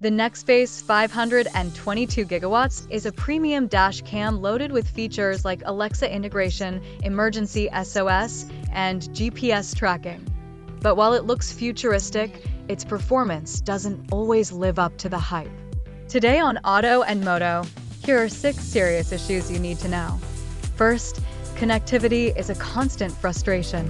The Nextbase 522GW is a premium dash cam loaded with features like Alexa integration, emergency SOS, and GPS tracking. But while it looks futuristic, its performance doesn't always live up to the hype. Today on Auto and Moto, here are 6 serious issues you need to know. First, connectivity is a constant frustration.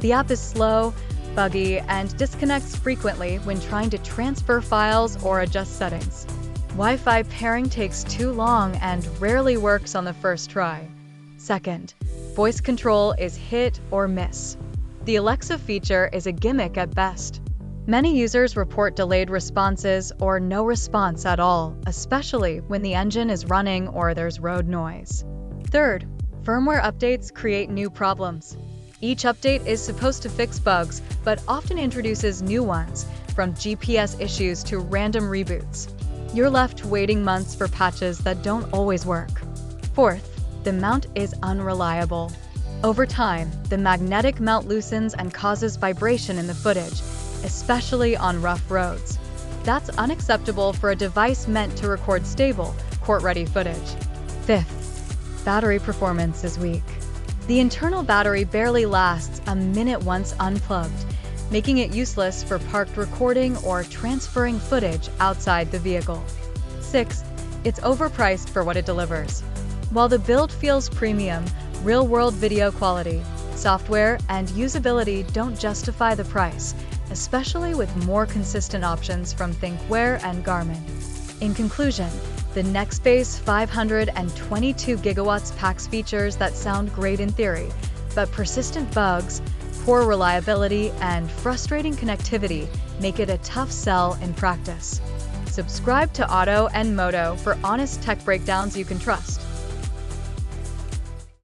The app is slow, buggy, and disconnects frequently when trying to transfer files or adjust settings. Wi-Fi pairing takes too long and rarely works on the first try. Second, voice control is hit or miss. The Alexa feature is a gimmick at best. Many users report delayed responses or no response at all, especially when the engine is running or there's road noise. Third, firmware updates create new problems. Each update is supposed to fix bugs, but often introduces new ones, from GPS issues to random reboots. You're left waiting months for patches that don't always work. Fourth, the mount is unreliable. Over time, the magnetic mount loosens and causes vibration in the footage, especially on rough roads. That's unacceptable for a device meant to record stable, court-ready footage. Fifth, battery performance is weak. The internal battery barely lasts a minute once unplugged, making it useless for parked recording or transferring footage outside the vehicle. Sixth, it's overpriced for what it delivers. While the build feels premium, real-world video quality, software, and usability don't justify the price, especially with more consistent options from Firmware and Garmin. In conclusion, the Nextbase 522GW packs features that sound great in theory, but persistent bugs, poor reliability, and frustrating connectivity make it a tough sell in practice. Subscribe to Auto and Moto for honest tech breakdowns you can trust.